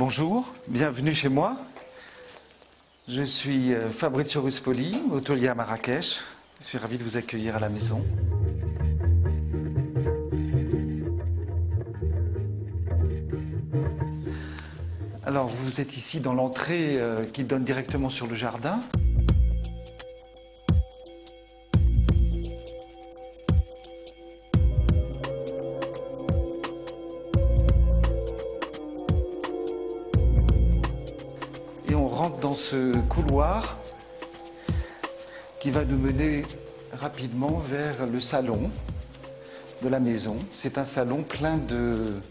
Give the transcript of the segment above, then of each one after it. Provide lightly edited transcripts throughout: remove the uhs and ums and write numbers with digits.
Bonjour, bienvenue chez moi. Je suis Fabrizio Ruspoli, hôtelier à Marrakech. Je suis ravi de vous accueillir à la maison. Alors, vous êtes ici dans l'entrée qui donne directement sur le jardin. Et on rentre dans ce couloir qui va nous mener rapidement vers le salon de la maison. C'est un salon plein de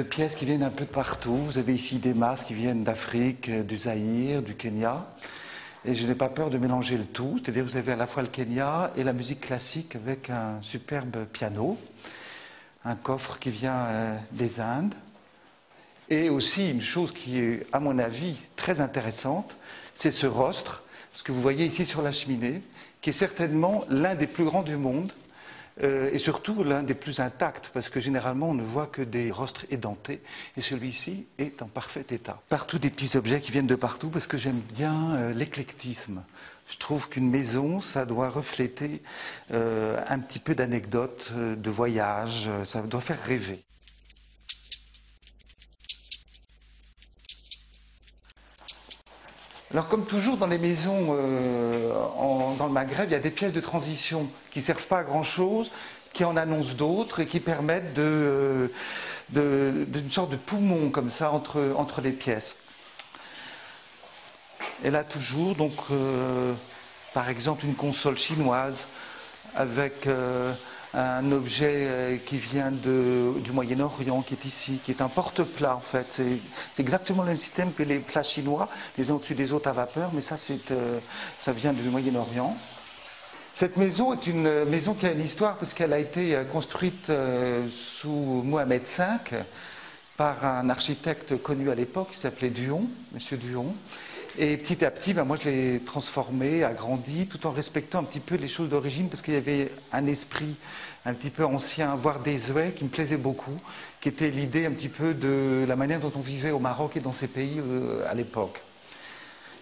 pièces qui viennent un peu de partout. Vous avez ici des masques qui viennent d'Afrique, du Zaïre, du Kenya. Et je n'ai pas peur de mélanger le tout. C'est-à-dire que vous avez à la fois le Kenya et la musique classique avec un superbe piano, un coffre qui vient des Indes. Et aussi une chose qui est, à mon avis, très intéressante, c'est ce rostre, ce que vous voyez ici sur la cheminée, qui est certainement l'un des plus grands du monde, et surtout l'un des plus intacts, parce que généralement on ne voit que des rostres édentés, et celui-ci est en parfait état. Partout des petits objets qui viennent de partout, parce que j'aime bien l'éclectisme. Je trouve qu'une maison, ça doit refléter un petit peu d'anecdotes, de voyages, ça doit faire rêver. Alors comme toujours dans les maisons dans le Maghreb, il y a des pièces de transition qui ne servent pas à grand chose, qui en annoncent d'autres et qui permettent d'une sorte de poumon comme ça entre les pièces. Et là toujours, donc, par exemple une console chinoise avec un objet qui vient du Moyen-Orient, qui est ici, qui est un porte-plat en fait. C'est exactement le même système que les plats chinois, les uns au-dessus des autres à vapeur, mais ça vient du Moyen-Orient. Cette maison est une maison qui a une histoire parce qu'elle a été construite sous Mohamed V par un architecte connu à l'époque qui s'appelait Duhon, Monsieur Duhon. Et petit à petit, moi je l'ai transformé, agrandi, tout en respectant un petit peu les choses d'origine, parce qu'il y avait un esprit un petit peu ancien, voire désuet, qui me plaisait beaucoup, qui était l'idée un petit peu de la manière dont on vivait au Maroc et dans ces pays à l'époque.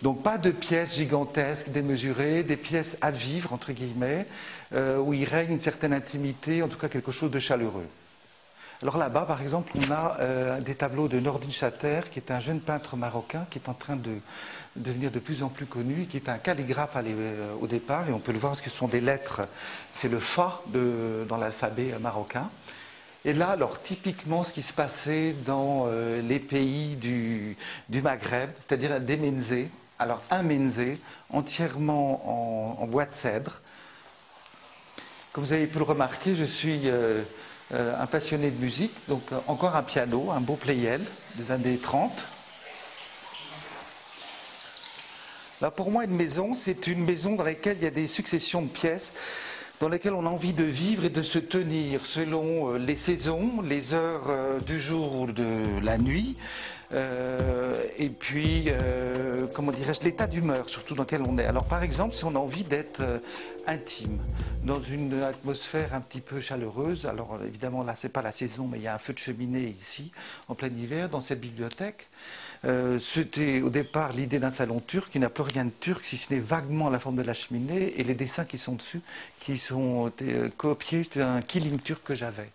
Donc pas de pièces gigantesques, démesurées, des pièces à vivre, entre guillemets, où il règne une certaine intimité, en tout cas quelque chose de chaleureux. Alors là-bas, par exemple, on a des tableaux de Nordin Chater, qui est un jeune peintre marocain qui est en train de devenir de plus en plus connu, qui est un calligraphe au départ, et on peut le voir parce que ce sont des lettres, c'est le fa dans l'alphabet marocain. Et là, alors typiquement ce qui se passait dans les pays du Maghreb, c'est-à-dire des menzés, alors un menzé entièrement en bois de cèdre. Comme vous avez pu le remarquer, je suis un passionné de musique, donc encore un piano, un beau Pleyel des années 30. Là, pour moi, une maison, c'est une maison dans laquelle il y a des successions de pièces, dans lesquelles on a envie de vivre et de se tenir selon les saisons, les heures du jour ou de la nuit, et puis, comment dirais-je, l'état d'humeur surtout dans lequel on est. Alors par exemple, si on a envie d'être intime, dans une atmosphère un petit peu chaleureuse, alors évidemment là c'est pas la saison, mais il y a un feu de cheminée ici, en plein hiver, dans cette bibliothèque. C'était au départ l'idée d'un salon turc qui n'a plus rien de turc, si ce n'est vaguement la forme de la cheminée et les dessins qui sont dessus, qui sont copiés, c'était un killing turc que j'avais.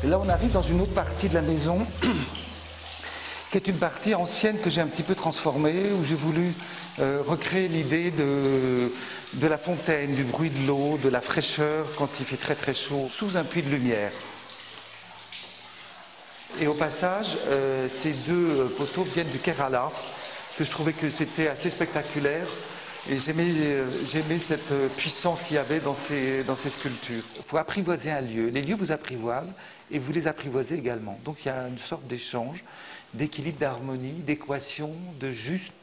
Et là, on arrive dans une autre partie de la maison, qui est une partie ancienne que j'ai un petit peu transformée, où j'ai voulu recréer l'idée de la fontaine, du bruit de l'eau, de la fraîcheur quand il fait très très chaud, sous un puits de lumière. Et au passage, ces deux poteaux viennent du Kerala, que je trouvais que c'était assez spectaculaire. Et j'aimais cette puissance qu'il y avait dans ces sculptures. Il faut apprivoiser un lieu. Les lieux vous apprivoisent et vous les apprivoisez également. Donc il y a une sorte d'échange, d'équilibre, d'harmonie, d'équation, de justesse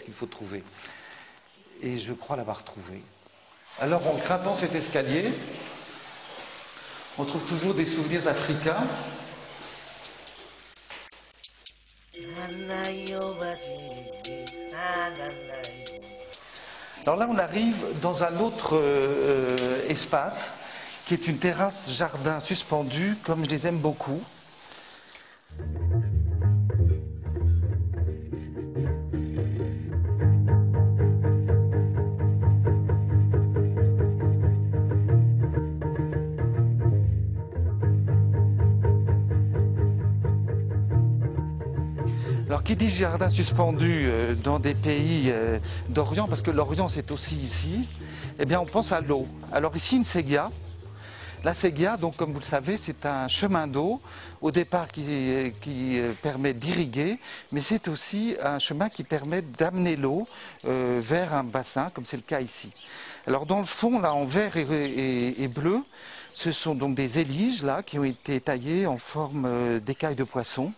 qu'il faut trouver. Et je crois l'avoir trouvé. Alors en grimpant cet escalier, on trouve toujours des souvenirs africains. Alors là, on arrive dans un autre espace, qui est une terrasse jardin suspendue, comme je les aime beaucoup. Alors, qui dit jardin suspendu dans des pays d'Orient, parce que l'Orient c'est aussi ici, eh bien on pense à l'eau. Alors ici une séguia. La séguia, donc comme vous le savez, c'est un chemin d'eau au départ qui permet d'irriguer, mais c'est aussi un chemin qui permet d'amener l'eau vers un bassin, comme c'est le cas ici. Alors dans le fond, là en vert et bleu, ce sont donc des éliges là qui ont été taillées en forme d'écailles de poisson.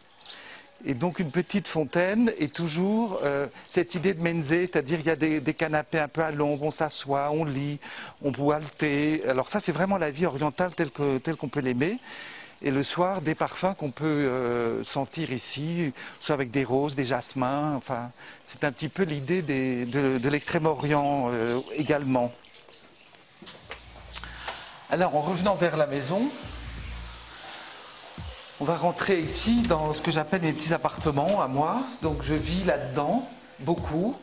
Et donc une petite fontaine et toujours cette idée de menzé, c'est-à-dire il y a des canapés un peu à l'ombre, on s'assoit, on lit, on boit le thé. Alors ça c'est vraiment la vie orientale telle qu'on peut l'aimer. Et le soir des parfums qu'on peut sentir ici, soit avec des roses, des jasmins, enfin c'est un petit peu l'idée de l'Extrême-Orient également. Alors en revenant vers la maison, on va rentrer ici dans ce que j'appelle mes petits appartements à moi. Donc je vis là-dedans, beaucoup.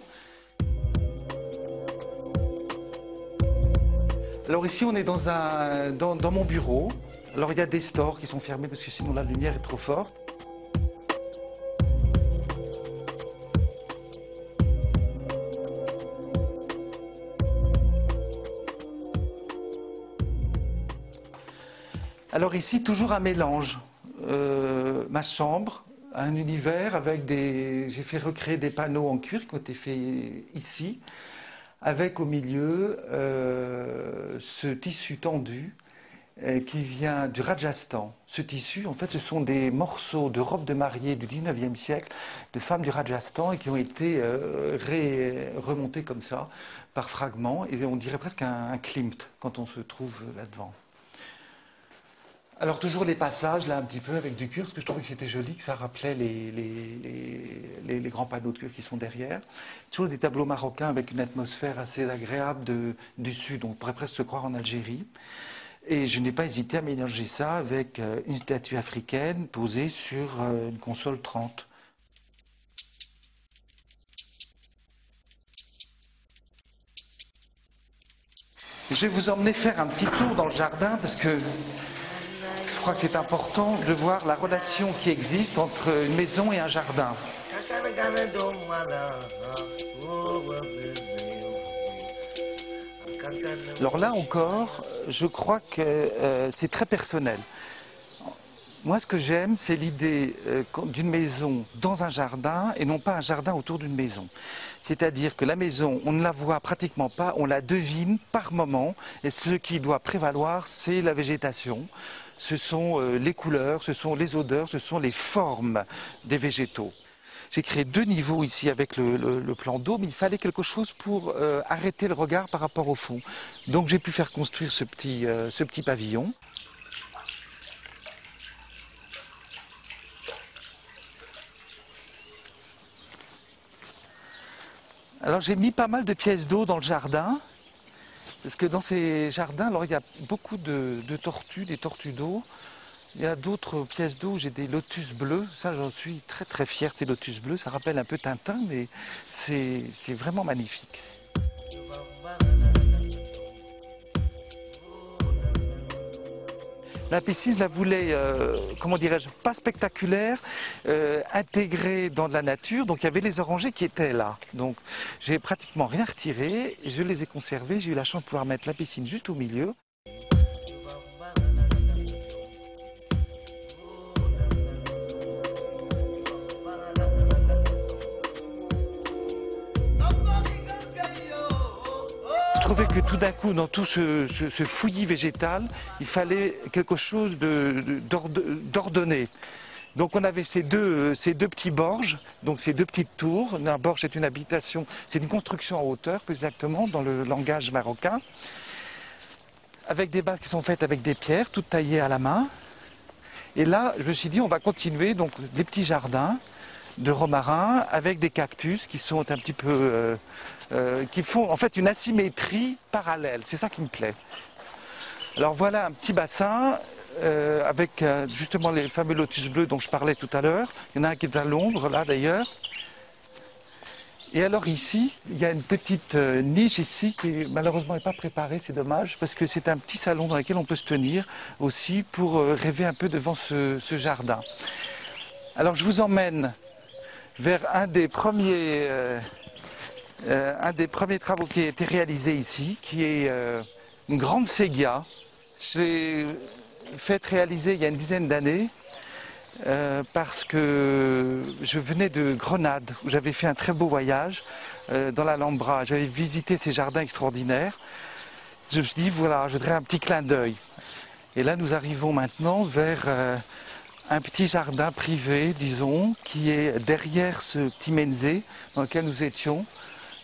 Alors ici on est dans mon bureau. Alors il y a des stores qui sont fermés parce que sinon la lumière est trop forte. Alors ici toujours un mélange. Ma chambre, un univers avec j'ai fait recréer des panneaux en cuir qui ont été faits ici, avec au milieu ce tissu tendu qui vient du Rajasthan. Ce tissu, en fait, ce sont des morceaux de robes de mariée du 19e siècle, de femmes du Rajasthan, et qui ont été remontés comme ça, par fragments, et on dirait presque un klimt quand on se trouve là-devant. Alors toujours les passages là un petit peu avec du cuir, parce que je trouvais que c'était joli, que ça rappelait les grands panneaux de cuir qui sont derrière. Toujours des tableaux marocains avec une atmosphère assez agréable du sud, on pourrait presque se croire en Algérie. Et je n'ai pas hésité à mélanger ça avec une statue africaine posée sur une console 30. Je vais vous emmener faire un petit tour dans le jardin parce que je crois que c'est important de voir la relation qui existe entre une maison et un jardin. Alors là encore, je crois que c'est très personnel. Moi, ce que j'aime, c'est l'idée d'une maison dans un jardin et non pas un jardin autour d'une maison. C'est-à-dire que la maison, on ne la voit pratiquement pas, on la devine par moment. Et ce qui doit prévaloir, c'est la végétation. Ce sont les couleurs, ce sont les odeurs, ce sont les formes des végétaux. J'ai créé 2 niveaux ici avec le plan d'eau, mais il fallait quelque chose pour arrêter le regard par rapport au fond. Donc j'ai pu faire construire ce petit pavillon. Alors j'ai mis pas mal de pièces d'eau dans le jardin, parce que dans ces jardins, alors il y a beaucoup de tortues, des tortues d'eau. Il y a d'autres pièces d'eau, j'ai des lotus bleus, ça j'en suis très très fier de ces lotus bleus, ça rappelle un peu Tintin, mais c'est vraiment magnifique. La piscine, je la voulais, comment dirais-je, pas spectaculaire, intégrée dans de la nature. Donc il y avait les orangers qui étaient là. Donc j'ai pratiquement rien retiré, je les ai conservés. J'ai eu la chance de pouvoir mettre la piscine juste au milieu. Je trouvais que tout d'un coup, dans tout ce fouillis végétal, il fallait quelque chose d'ordonné. Donc on avait ces deux petits borges, donc ces 2 petites tours. Un borge c'est une habitation, c'est une construction en hauteur, plus exactement, dans le langage marocain, avec des bases qui sont faites avec des pierres, toutes taillées à la main. Et là, je me suis dit, on va continuer, donc des petits jardins, de romarin avec des cactus qui sont un petit peu... qui font en fait une asymétrie parallèle. C'est ça qui me plaît. Alors voilà un petit bassin avec justement les fameux lotus bleus dont je parlais tout à l'heure. Il y en a un qui est à l'ombre là d'ailleurs. Et alors ici, il y a une petite niche ici qui malheureusement n'est pas préparée, c'est dommage, parce que c'est un petit salon dans lequel on peut se tenir aussi pour rêver un peu devant ce jardin. Alors je vous emmène vers un des premiers travaux qui a été réalisé ici, qui est une grande séguia. Je l'ai faite réaliser il y a une dizaine d'années. Parce que je venais de Grenade, où j'avais fait un très beau voyage dans l'Alhambra. J'avais visité ces jardins extraordinaires. Je me suis dit, voilà, je voudrais un petit clin d'œil. Et là, nous arrivons maintenant vers un petit jardin privé, disons, qui est derrière ce petit Menzé dans lequel nous étions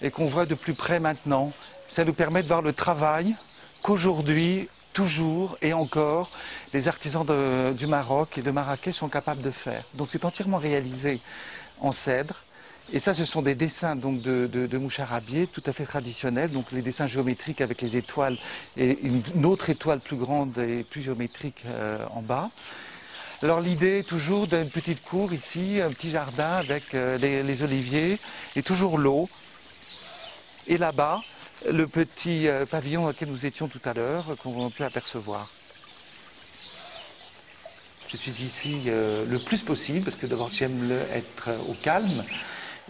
et qu'on voit de plus près maintenant. Ça nous permet de voir le travail qu'aujourd'hui, toujours et encore, les artisans du Maroc et de Marrakech sont capables de faire. Donc c'est entièrement réalisé en cèdre. Et ça, ce sont des dessins donc, de moucharabier tout à fait traditionnels. Donc les dessins géométriques avec les étoiles et une autre étoile plus grande et plus géométrique en bas. Alors l'idée toujours d'une petite cour ici, un petit jardin avec les oliviers et toujours l'eau. Et là-bas, le petit pavillon dans lequel nous étions tout à l'heure, qu'on a pu apercevoir. Je suis ici le plus possible, parce que d'abord j'aime être au calme,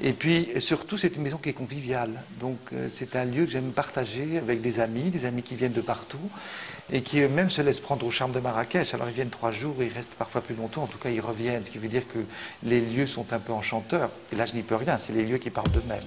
et puis surtout c'est une maison qui est conviviale. Donc c'est un lieu que j'aime partager avec des amis qui viennent de partout, et qui eux-mêmes se laissent prendre au charme de Marrakech. Alors ils viennent 3 jours, et ils restent parfois plus longtemps, en tout cas ils reviennent, ce qui veut dire que les lieux sont un peu enchanteurs. Et là je n'y peux rien, c'est les lieux qui parlent d'eux-mêmes.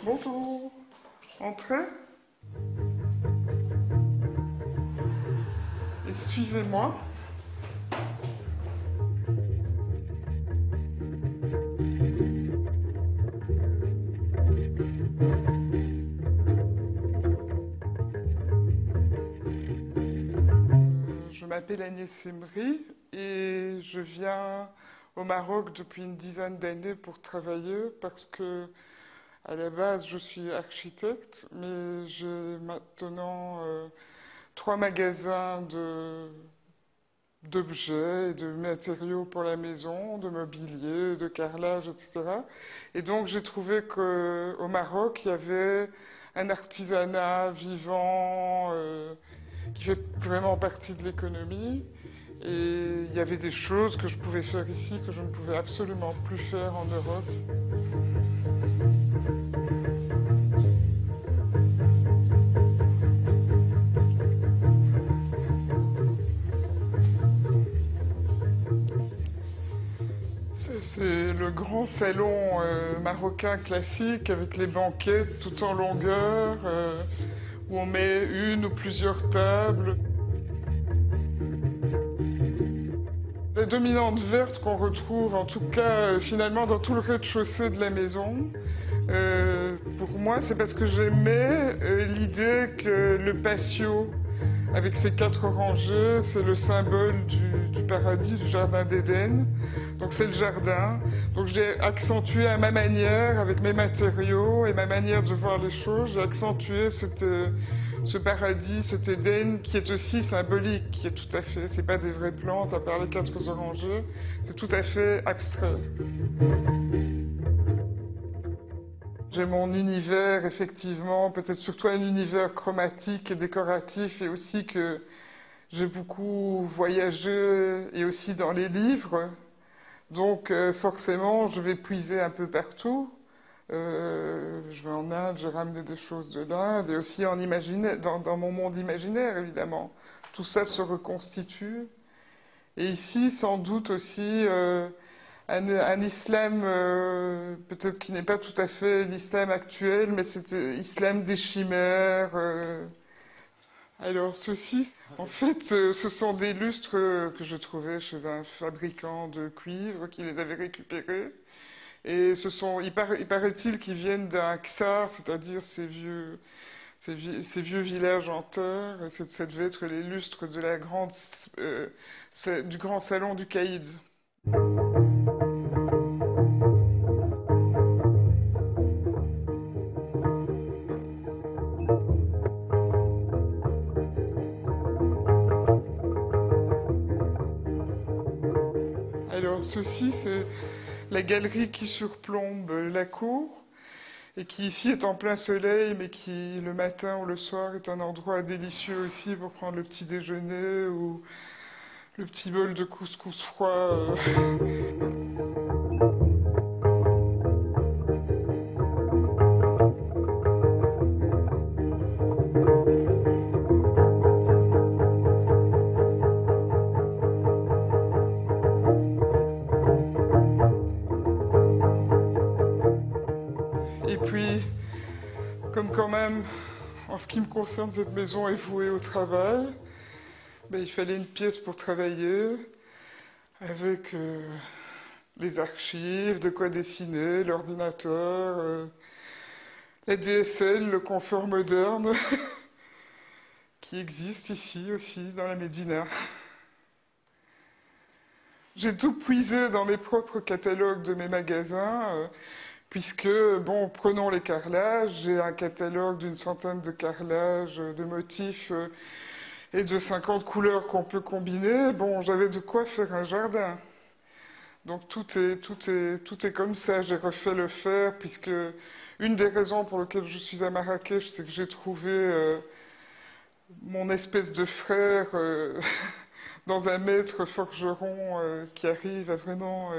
Bonjour, entrez et suivez-moi. Je m'appelle Agnès Emri et je viens au Maroc depuis une dizaine d'années pour travailler parce que à la base je suis architecte, mais j'ai maintenant 3 magasins d'objets et de matériaux pour la maison, de mobilier, de carrelage, etc. Et donc j'ai trouvé qu'au Maroc, il y avait un artisanat vivant qui fait vraiment partie de l'économie. Et il y avait des choses que je pouvais faire ici que je ne pouvais absolument plus faire en Europe. C'est le grand salon marocain classique avec les banquettes tout en longueur, où on met une ou plusieurs tables. La dominante verte qu'on retrouve, en tout cas finalement dans tout le rez-de-chaussée de la maison, pour moi c'est parce que j'aimais l'idée que le patio avec ses 4 rangées, c'est le symbole du paradis, du jardin d'Éden. Donc c'est le jardin. Donc j'ai accentué à ma manière, avec mes matériaux et ma manière de voir les choses, j'ai accentué ce paradis, cet Éden qui est aussi symbolique, qui est tout à fait, c'est pas des vraies plantes à part les 4 orangers, c'est tout à fait abstrait. J'ai mon univers, effectivement, peut-être surtout un univers chromatique et décoratif, et aussi que j'ai beaucoup voyagé, et aussi dans les livres. Donc forcément, je vais puiser un peu partout. Je vais en Inde, j'ai ramené des choses de l'Inde, et aussi en dans mon monde imaginaire, évidemment. Tout ça se reconstitue. Et ici, sans doute aussi... un islam peut-être qui n'est pas tout à fait l'islam actuel, mais c'est l'islam des chimères. Alors ceci, en fait, ce sont des lustres que je trouvais chez un fabricant de cuivre qui les avait récupérés. Et il paraît-il qu'ils viennent d'un Ksar, c'est-à-dire ces vieux villages en terre. Et ça devait être les lustres de du grand salon du Caïd. Alors ceci, c'est la galerie qui surplombe la cour et qui ici est en plein soleil, mais qui le matin ou le soir est un endroit délicieux aussi pour prendre le petit déjeuner ou le petit bol de couscous froid. Et puis, comme quand même, en ce qui me concerne, cette maison est vouée au travail, il fallait une pièce pour travailler, avec les archives, de quoi dessiner, l'ordinateur, la DSL, le confort moderne, qui existe ici aussi, dans la Médina. J'ai tout puisé dans mes propres catalogues de mes magasins, puisque, prenons les carrelages, j'ai un catalogue d'une centaine de carrelages, de motifs et de 50 couleurs qu'on peut combiner. J'avais de quoi faire un jardin. Donc tout est comme ça. J'ai refait le fer, puisque une des raisons pour lesquelles je suis à Marrakech, c'est que j'ai trouvé mon espèce de frère dans un maître forgeron qui arrive à vraiment...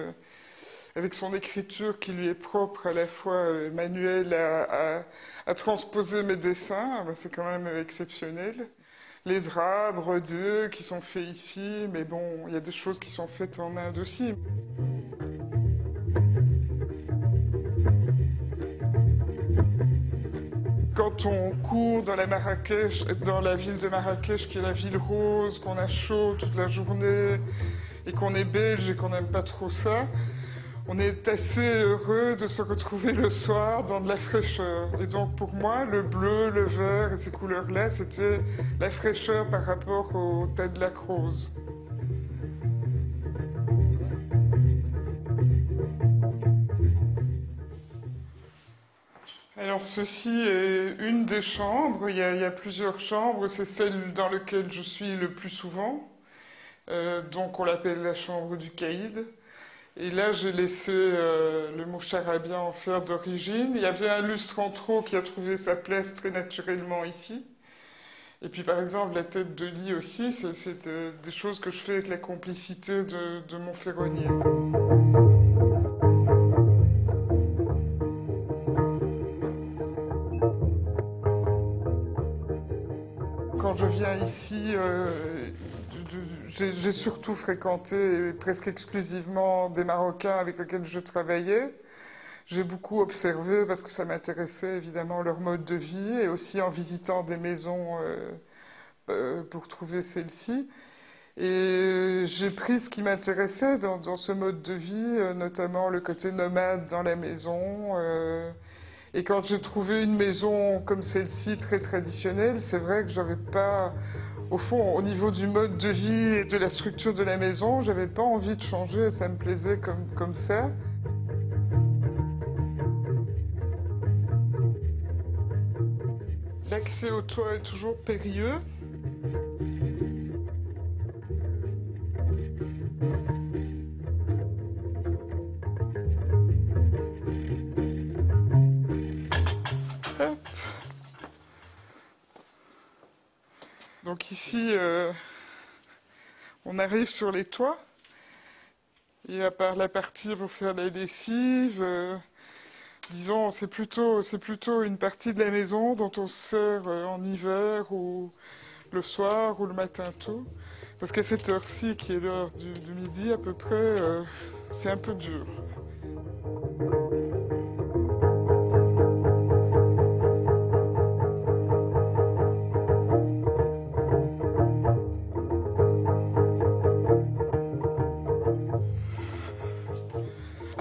avec son écriture qui lui est propre à la fois manuelle à transposer mes dessins, c'est quand même exceptionnel. Les draps brodés qui sont faits ici, mais il y a des choses qui sont faites en Inde aussi. Quand on court dans la ville de Marrakech, qui est la ville rose, qu'on a chaud toute la journée, et qu'on est belge et qu'on n'aime pas trop ça, on est assez heureux de se retrouver le soir dans de la fraîcheur. Et donc pour moi, le bleu, le vert et ces couleurs-là, c'était la fraîcheur par rapport au Tadlak rose. Alors ceci est une des chambres, il y a plusieurs chambres, c'est celle dans laquelle je suis le plus souvent. Donc on l'appelle la chambre du Caïd. Et là, j'ai laissé le moucharabia en fer d'origine. Il y avait un lustre en trop qui a trouvé sa place très naturellement ici. Et puis, par exemple, la tête de lit aussi, c'est des choses que je fais avec la complicité de mon ferronnier. Quand je viens ici, j'ai surtout fréquenté presque exclusivement des Marocains avec lesquels je travaillais. J'ai beaucoup observé parce que ça m'intéressait évidemment leur mode de vie et aussi en visitant des maisons pour trouver celle-ci. Et j'ai pris ce qui m'intéressait dans ce mode de vie, notamment le côté nomade dans la maison. Et quand j'ai trouvé une maison comme celle-ci, très traditionnelle, c'est vrai que j'avais pas Au fond, au niveau du mode de vie et de la structure de la maison, j'avais pas envie de changer, ça me plaisait comme ça. L'accès au toit est toujours périlleux. Hop. Donc ici, on arrive sur les toits. Et à part la partie pour faire la lessive, disons, c'est plutôt une partie de la maison dont on se sert en hiver ou le soir ou le matin tôt. Parce qu'à cette heure-ci, qui est l'heure du midi à peu près, c'est un peu dur.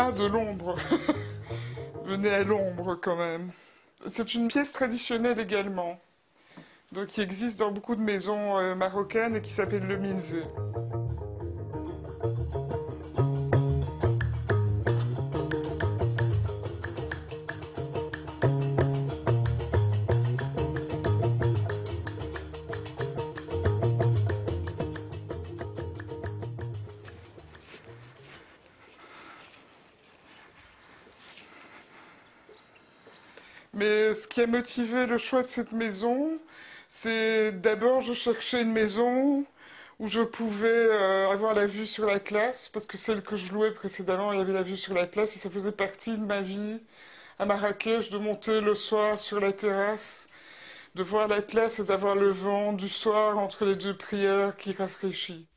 Ah, de l'ombre. Venez à l'ombre quand même. C'est une pièce traditionnelle également, donc qui existe dans beaucoup de maisons marocaines et qui s'appelle le minzé. Mais ce qui a motivé le choix de cette maison, c'est d'abord je cherchais une maison où je pouvais avoir la vue sur l'Atlas, parce que celle que je louais précédemment, il y avait la vue sur l'Atlas et ça faisait partie de ma vie à Marrakech, de monter le soir sur la terrasse, de voir l'Atlas et d'avoir le vent du soir entre les deux prières qui rafraîchit.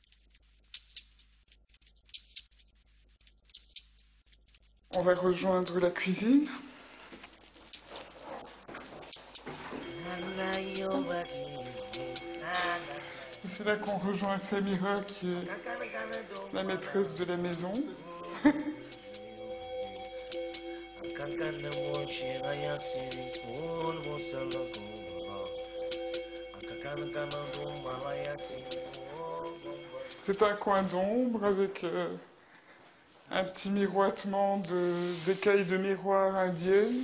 On va rejoindre la cuisine. Et c'est là qu'on rejoint Samira, qui est la maîtresse de la maison. C'est un coin d'ombre avec un petit miroitement d'écailles de miroir indiennes.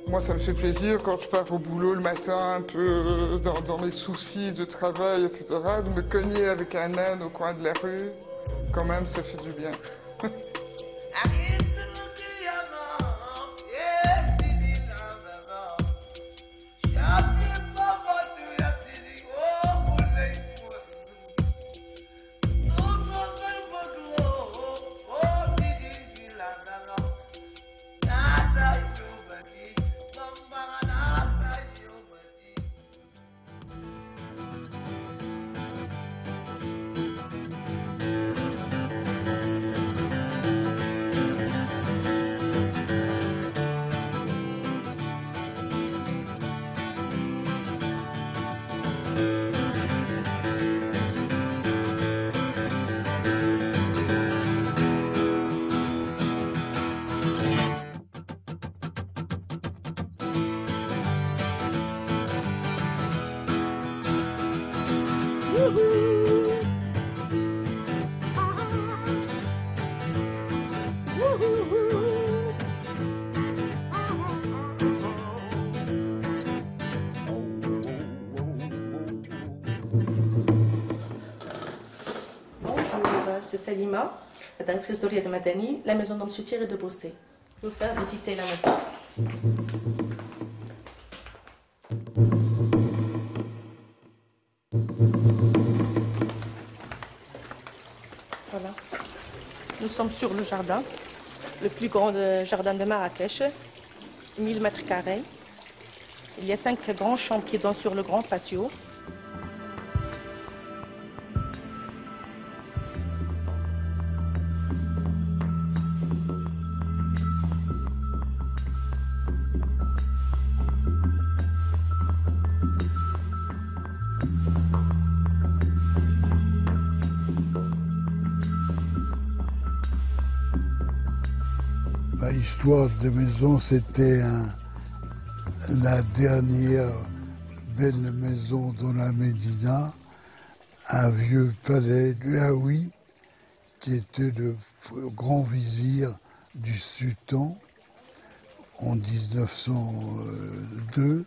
Moi, ça me fait plaisir quand je pars au boulot le matin, un peu dans mes soucis de travail, etc., de me cogner avec un âne au coin de la rue. Quand même, ça fait du bien. C'est Salima, la directrice de Riyad Madani, la maison d'M. Thierry de Bossé. Je vais vous faire visiter la maison. Voilà. Nous sommes sur le jardin, le plus grand jardin de Marrakech, 1000 mètres carrés. Il y a 5 grands champs qui donnent sur le grand patio. l'histoire de maison, c'était la dernière belle maison dans la Médina, un vieux palais de Haoui, qui était le grand vizir du sultan en 1902,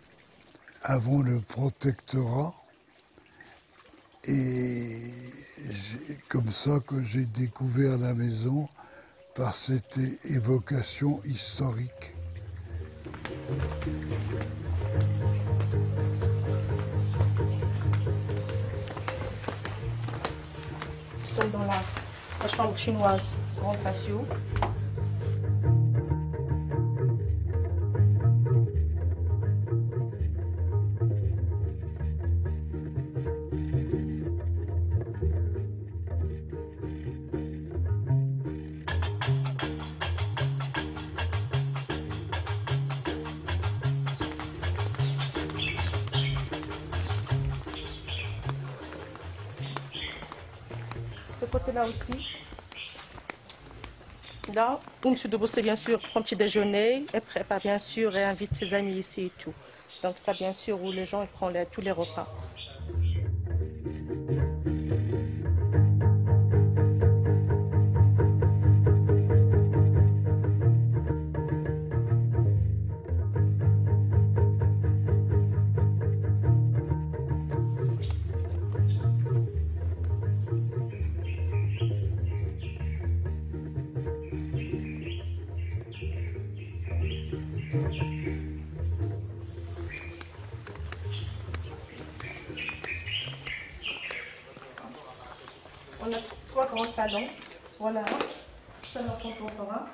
avant le protectorat. Et c'est comme ça que j'ai découvert la maison, par cette évocation historique. Nous sommes dans la chambre chinoise Grand Patio. Ce côté-là aussi. Là, M. de Bossé, bien sûr, prend petit déjeuner et prépare, bien sûr, et invite ses amis ici et tout. Donc ça, bien sûr, où les gens ils prennent tous les repas. On a 3 grands salons. Voilà, salon contemporain.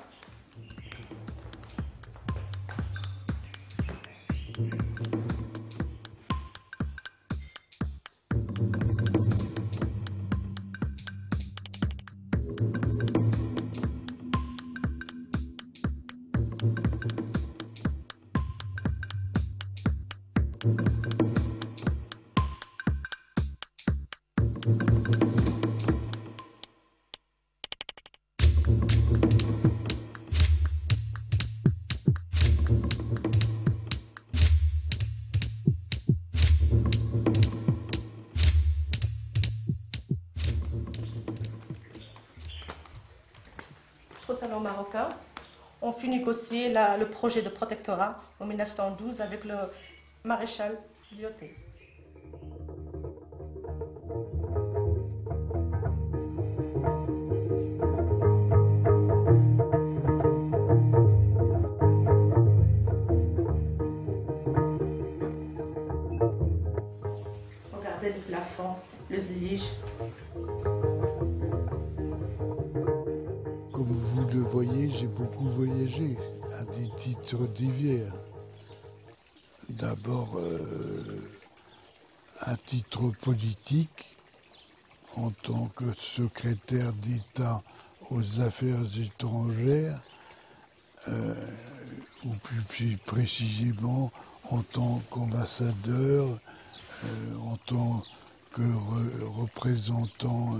Au salon marocain, on fut négocier le projet de protectorat en 1912 avec le maréchal Lyautey. Regardez le plafond, les zlige. Comme vous le voyez, j'ai beaucoup voyagé à des titres divers. D'abord, à titre politique, en tant que secrétaire d'État aux Affaires étrangères, ou plus précisément en tant qu'ambassadeur, en tant que représentant.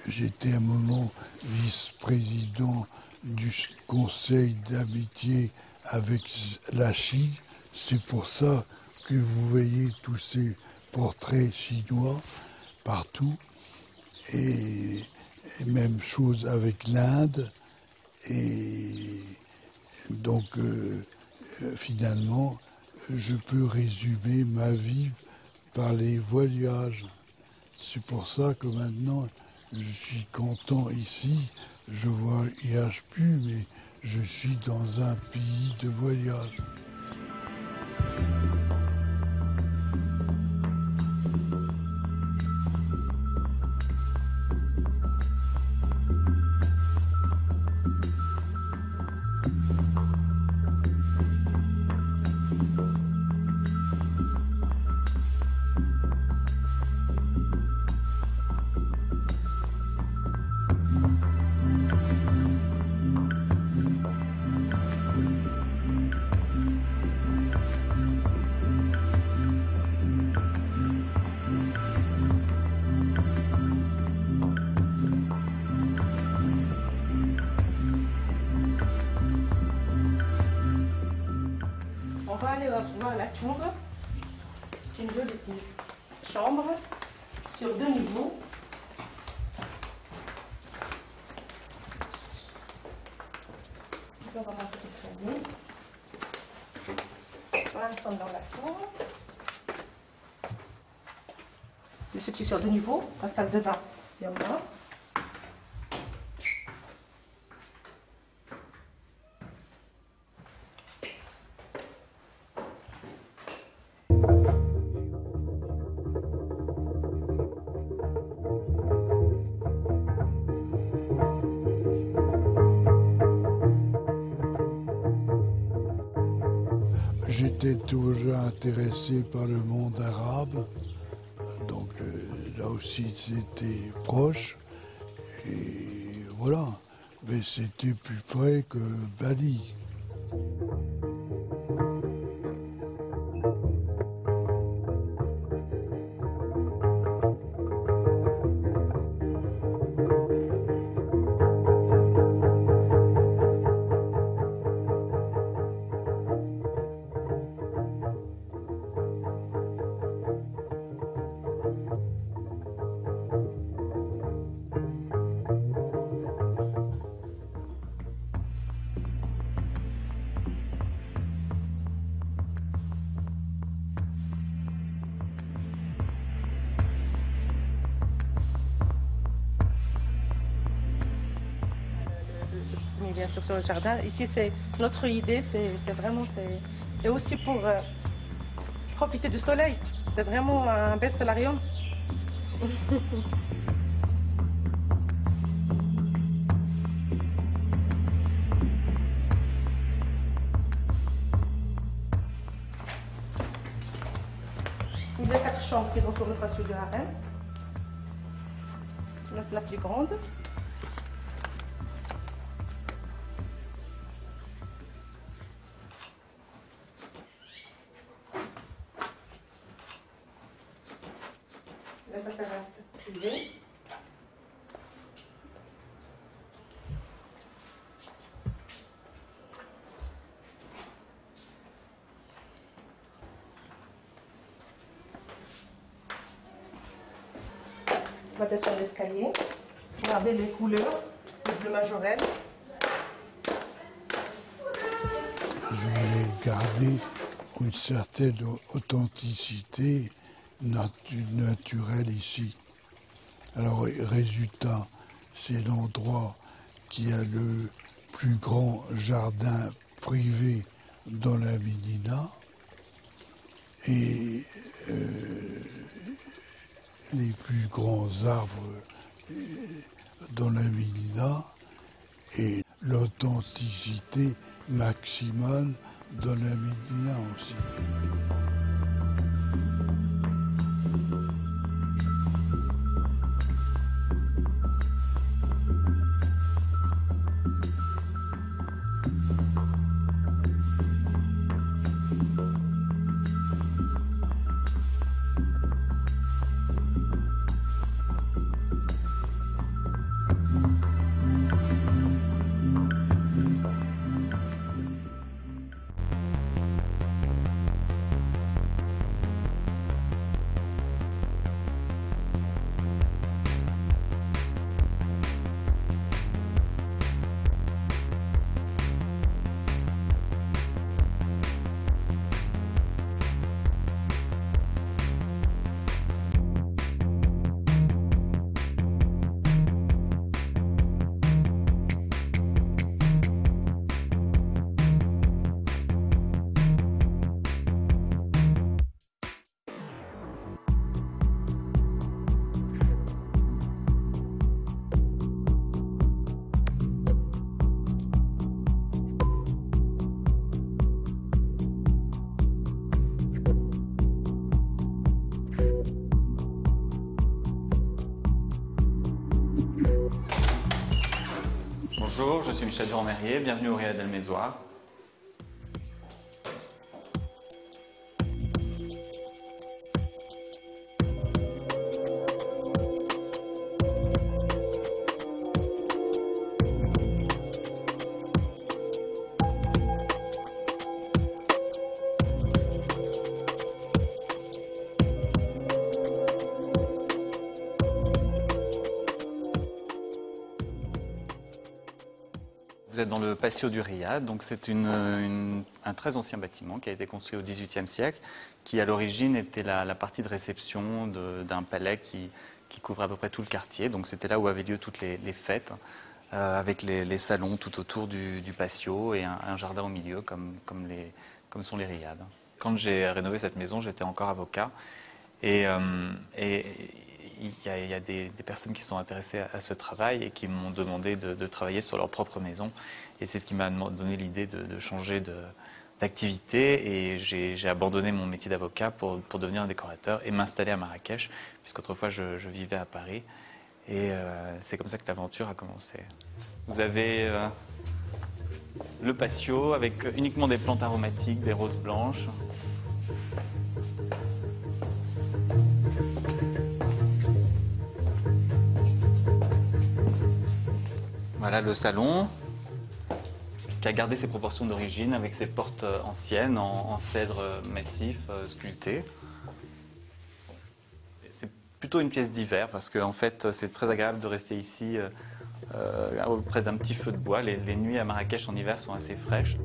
J'étais à un moment vice-président du conseil d'amitié avec la Chine. C'est pour ça que vous voyez tous ces portraits chinois partout. Et même chose avec l'Inde. Et donc, finalement, je peux résumer ma vie par les voyages. C'est pour ça que maintenant, je suis content ici, je voyage plus, mais je suis dans un pays de voyage. allez voir la tour. C'est une jolie chambre sur 2 niveaux. On va monter l'escalier. Voilà, nous sommes dans la tour. Je suis sur 2 niveaux. La salle de bain, il y en a. J'étais toujours intéressé par le monde arabe, donc là aussi c'était proche, et voilà, mais c'était plus près que Bali. Bien sûr sur le jardin. Ici, c'est notre idée, c'est vraiment, et aussi pour profiter du soleil. C'est vraiment un bel solarium. Il y a 4 chambres qui vont tourner face sur le harem. Là, c'est la plus grande. Sa terrasse privée. On va descendre l'escalier. Regardez les couleurs, le bleu majorel. Je voulais garder une certaine authenticité naturel ici. Alors, résultat, c'est l'endroit qui a le plus grand jardin privé dans la Médina et les plus grands arbres dans la Médina et l'authenticité maximale dans la Médina aussi. Bonjour, je suis Michel Durand-Merrier, bienvenue au Riad El Mezouar. Vous êtes dans le patio du Riad, donc c'est un très ancien bâtiment qui a été construit au XVIIIe siècle, qui à l'origine était la partie de réception d'un palais qui couvrait à peu près tout le quartier. Donc c'était là où avaient lieu toutes les fêtes, avec les salons tout autour du patio et un jardin au milieu, comme sont les Riads. Quand j'ai rénové cette maison, j'étais encore avocat, et il y a des personnes qui sont intéressées à ce travail et qui m'ont demandé de travailler sur leur propre maison. Et c'est ce qui m'a donné l'idée de changer d'activité. Et j'ai abandonné mon métier d'avocat pour devenir un décorateur et m'installer à Marrakech, puisqu'autrefois je vivais à Paris. Et c'est comme ça que l'aventure a commencé. Vous avez le patio avec uniquement des plantes aromatiques, des roses blanches. Voilà le salon, qui a gardé ses proportions d'origine avec ses portes anciennes en cèdre massif sculpté. C'est plutôt une pièce d'hiver parce qu'en fait c'est très agréable de rester ici auprès d'un petit feu de bois. Les nuits à Marrakech en hiver sont assez fraîches.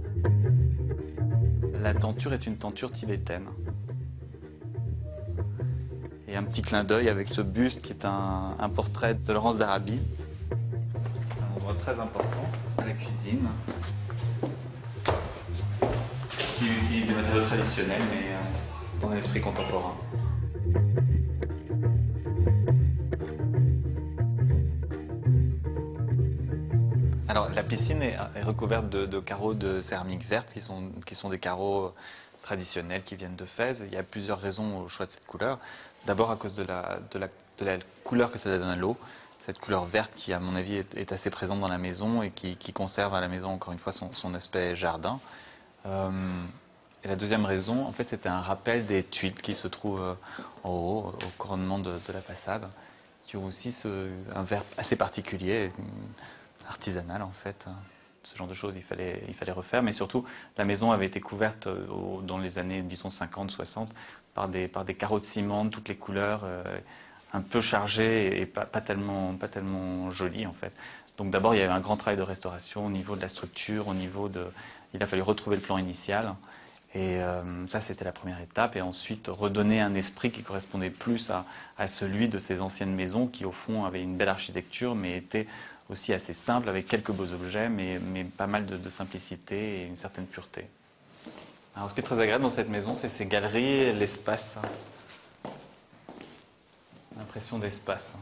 La tenture est une tenture tibétaine. Et un petit clin d'œil avec ce buste qui est un portrait de Laurence d'Arabie. Très important à la cuisine, qui utilise des matériaux traditionnels mais dans un esprit contemporain. Alors la piscine est recouverte de carreaux de céramique verte qui sont des carreaux traditionnels qui viennent de Fès. Il y a plusieurs raisons au choix de cette couleur. D'abord à cause de la couleur que ça donne à l'eau. Cette couleur verte qui, à mon avis, est assez présente dans la maison et qui conserve à la maison, encore une fois, son aspect jardin. Et la deuxième raison, en fait, c'était un rappel des tuiles qui se trouvent en haut, au couronnement de la façade, qui ont aussi un verre assez particulier, artisanal, en fait. Ce genre de choses, il fallait refaire. Mais surtout, la maison avait été couverte dans les années, disons, 50, 60, par des carreaux de ciment de toutes les couleurs, un peu chargé et pas tellement joli en fait. Donc d'abord il y avait un grand travail de restauration au niveau de la structure, il a fallu retrouver le plan initial et ça c'était la première étape et ensuite redonner un esprit qui correspondait plus à celui de ces anciennes maisons qui au fond avaient une belle architecture mais étaient aussi assez simples avec quelques beaux objets mais pas mal de simplicité et une certaine pureté. Alors ce qui est très agréable dans cette maison c'est ces galeries et l'espace. L'impression d'espace.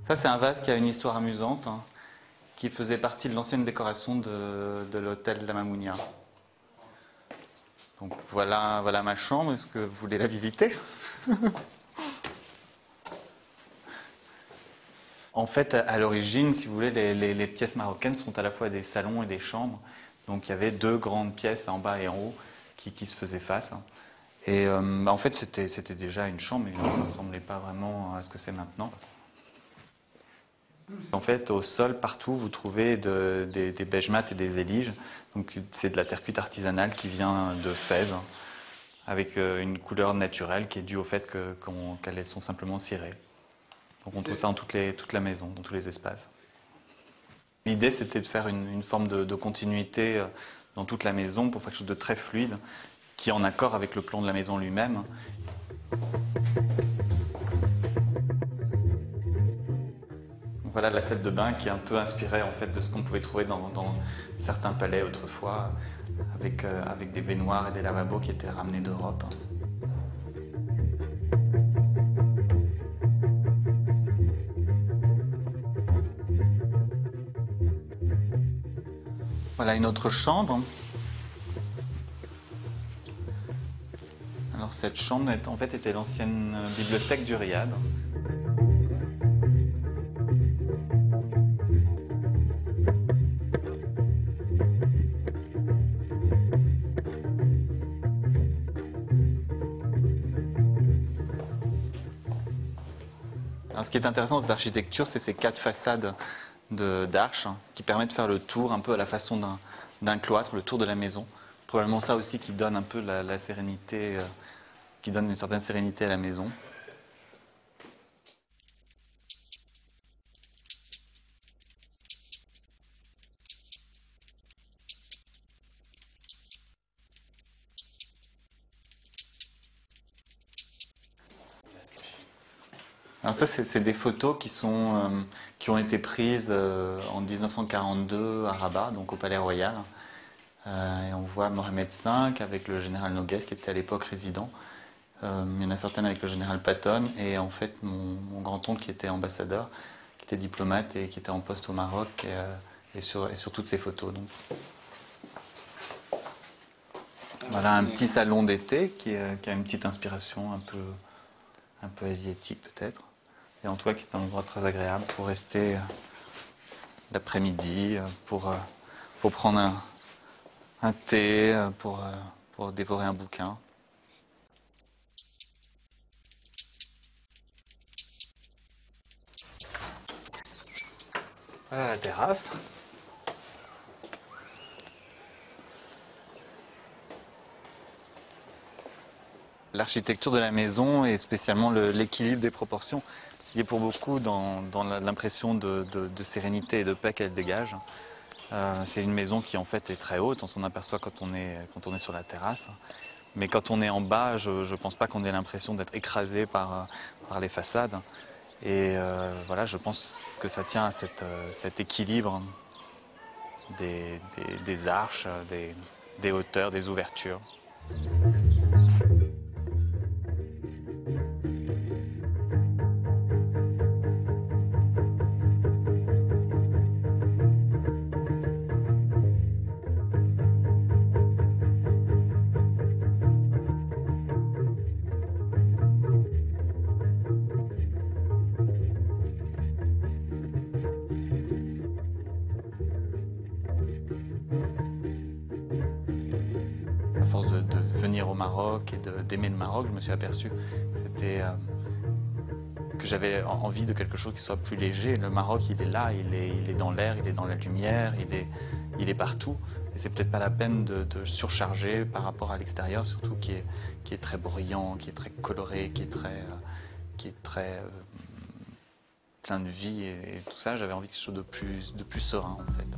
Ça, c'est un vase qui a une histoire amusante, hein, qui faisait partie de l'ancienne décoration de l'hôtel La Mamounia. Donc voilà ma chambre, est-ce que vous voulez la visiter? En fait, à l'origine, si vous voulez, les pièces marocaines sont à la fois des salons et des chambres. Donc il y avait deux grandes pièces en bas et en haut qui se faisaient face. Et en fait, c'était déjà une chambre, mais ça ne ressemblait pas vraiment à ce que c'est maintenant. En fait, au sol, partout, vous trouvez des beige mat et des éliges. Donc, c'est de la terre cuite artisanale qui vient de Fès, avec une couleur naturelle qui est due au fait qu'elles sont simplement cirées. Donc, on trouve ça dans toute la maison, dans tous les espaces. L'idée, c'était de faire une forme de continuité dans toute la maison pour faire quelque chose de très fluide, qui est en accord avec le plan de la maison lui-même. Voilà la salle de bain qui est un peu inspirée en fait de ce qu'on pouvait trouver dans certains palais autrefois, avec des baignoires et des lavabos qui étaient ramenés d'Europe. Voilà une autre chambre. Alors cette chambre en fait était l'ancienne bibliothèque du Riad. Alors, ce qui est intéressant dans cette architecture, c'est ces 4 façades d'arches qui permettent de faire le tour un peu à la façon d'un cloître, le tour de la maison. Probablement ça aussi qui donne un peu la sérénité, qui donne une certaine sérénité à la maison. Alors ça, c'est des photos qui ont été prises en 1942 à Rabat, donc au Palais Royal. Et on voit Mohamed V avec le général Noguès, qui était à l'époque résident. Il y en a certaines avec le général Patton, et en fait mon grand-oncle qui était ambassadeur, qui était diplomate et qui était en poste au Maroc, et sur toutes ces photos. Donc. Voilà un petit salon d'été qui a une petite inspiration un peu asiatique peut-être. Et en tout cas qui est un endroit très agréable pour rester l'après-midi, pour prendre un thé, pour dévorer un bouquin. Voilà la terrasse. L'architecture de la maison et spécialement l'équilibre des proportions qui est pour beaucoup dans l'impression de sérénité et de paix qu'elle dégage. C'est une maison qui en fait est très haute, on s'en aperçoit quand on est sur la terrasse. Mais quand on est en bas, je ne pense pas qu'on ait l'impression d'être écrasé par les façades. Et voilà, je pense que ça tient à cet équilibre des arches, des hauteurs, des ouvertures. À force de venir au Maroc et d'aimer le Maroc, je me suis aperçu que j'avais envie de quelque chose qui soit plus léger. Le Maroc, il est là, il est dans l'air, il est dans la lumière, il est partout. Et c'est peut-être pas la peine de surcharger par rapport à l'extérieur, surtout qui est très bruyant, qui est très coloré, qui est très plein de vie et tout ça. J'avais envie de quelque chose de plus serein en fait.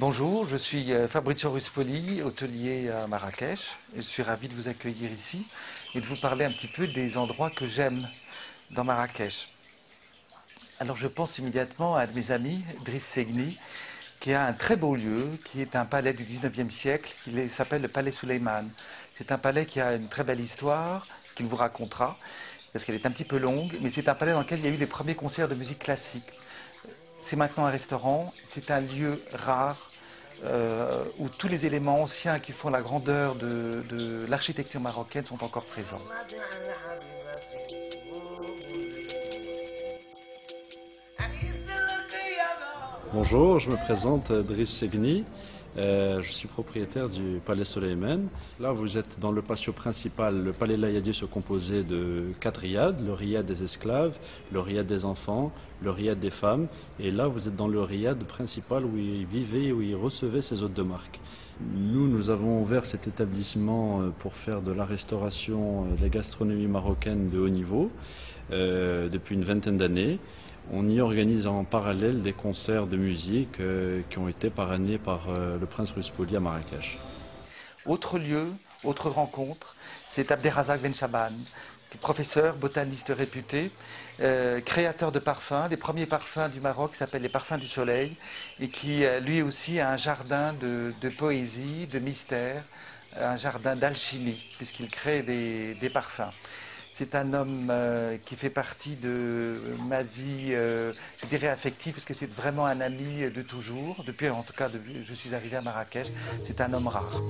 Bonjour, je suis Fabrizio Ruspoli, hôtelier à Marrakech. Je suis ravi de vous accueillir ici et de vous parler un petit peu des endroits que j'aime dans Marrakech. Alors je pense immédiatement à un de mes amis, Driss Segni, qui a un très beau lieu, qui est un palais du 19e siècle, qui s'appelle le Palais Souleymane. C'est un palais qui a une très belle histoire, qu'il vous racontera, parce qu'elle est un petit peu longue, mais c'est un palais dans lequel il y a eu les premiers concerts de musique classique. C'est maintenant un restaurant, c'est un lieu rare, où tous les éléments anciens qui font la grandeur de l'architecture marocaine sont encore présents. Bonjour, je me présente Driss Segni, je suis propriétaire du Palais Souleymane. Là, vous êtes dans le patio principal. Le Palais Layadi se composait de 4 riads, le riad des esclaves, le riad des enfants, le riad des femmes. Et là, vous êtes dans le riad principal où ils vivaient, où ils recevaient ces hôtes de marque. Nous avons ouvert cet établissement pour faire de la restauration de la gastronomie marocaine de haut niveau depuis une vingtaine d'années. On y organise en parallèle des concerts de musique qui ont été parrainés par le prince Ruspoli à Marrakech. Autre lieu, autre rencontre, c'est Abderrazak Ben Chaban, professeur, botaniste réputé, créateur de parfums. Les premiers parfums du Maroc s'appellent les parfums du soleil et qui lui aussi a un jardin de poésie, de mystère, un jardin d'alchimie puisqu'il crée des parfums. C'est un homme qui fait partie de ma vie, je dirais affective, parce que c'est vraiment un ami de toujours. Depuis, en tout cas, depuis, je suis arrivé à Marrakech, c'est un homme rare.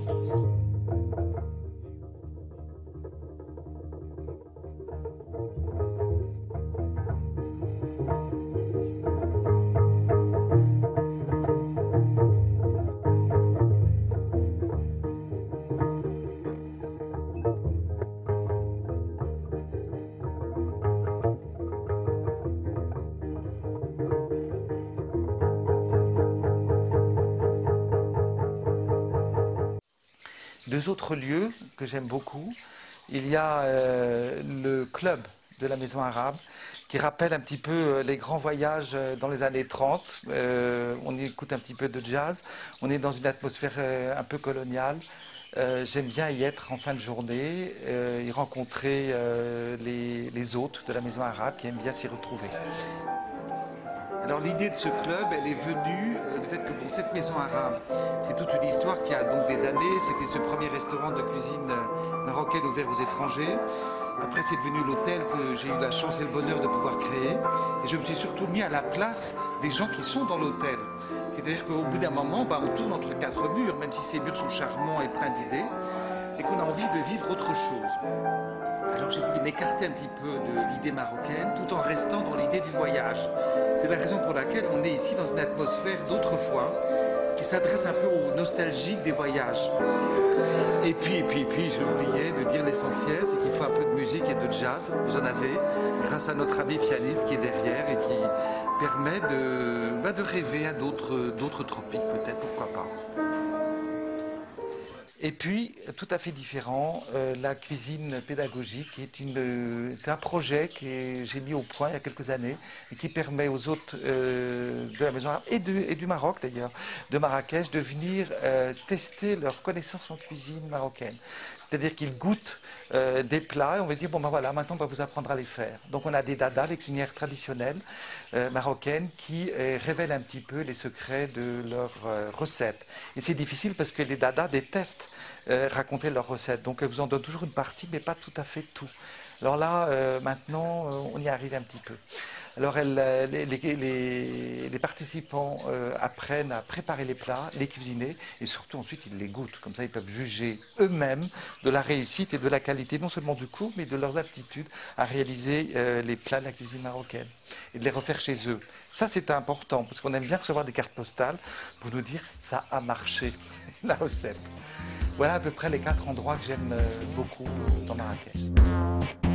Deux autres lieux que j'aime beaucoup, il y a le club de la Maison Arabe qui rappelle un petit peu les grands voyages dans les années 30. On écoute un petit peu de jazz, on est dans une atmosphère un peu coloniale. J'aime bien y être en fin de journée, y rencontrer les hôtes de la Maison Arabe qui aiment bien s'y retrouver. Alors l'idée de ce club, elle est venue du fait que pour cette maison arabe, c'est toute une histoire qui a donc des années. C'était ce premier restaurant de cuisine marocaine ouvert aux étrangers. Après, c'est devenu l'hôtel que j'ai eu la chance et le bonheur de pouvoir créer. Et je me suis surtout mis à la place des gens qui sont dans l'hôtel. C'est-à-dire qu'au bout d'un moment, on tourne entre quatre murs, même si ces murs sont charmants et pleins d'idées, et qu'on a envie de vivre autre chose. Alors j'ai voulu m'écarter un petit peu de l'idée marocaine tout en restant dans l'idée du voyage. C'est la raison pour laquelle on est ici dans une atmosphère d'autrefois qui s'adresse un peu aux nostalgiques des voyages. Et puis j'ai oublié de dire l'essentiel, c'est qu'il faut un peu de musique et de jazz. Vous en avez grâce à notre ami pianiste qui est derrière et qui permet de rêver à d'autres tropiques peut-être, pourquoi pas. Et puis, tout à fait différent, la cuisine pédagogique est un projet que j'ai mis au point il y a quelques années et qui permet aux hôtes de la Maison Arabe et du Maroc d'ailleurs, de Marrakech, de venir tester leurs connaissances en cuisine marocaine. C'est-à-dire qu'ils goûtent des plats et on va dire, bon ben voilà, maintenant on va vous apprendre à les faire. Donc on a des dadas, les cuisinières traditionnelles marocaines qui révèlent un petit peu les secrets de leurs recettes. Et c'est difficile parce que les dadas détestent raconter leurs recettes. Donc elles vous en donnent toujours une partie, mais pas tout à fait tout. Alors là, maintenant, on y arrive un petit peu. Alors les participants apprennent à préparer les plats, les cuisiner et surtout ensuite ils les goûtent. Comme ça ils peuvent juger eux-mêmes de la réussite et de la qualité non seulement du cours mais de leurs aptitudes à réaliser les plats de la cuisine marocaine et de les refaire chez eux. Ça c'est important parce qu'on aime bien recevoir des cartes postales pour nous dire ça a marché la recette. Voilà à peu près les 4 endroits que j'aime beaucoup dans Marrakech.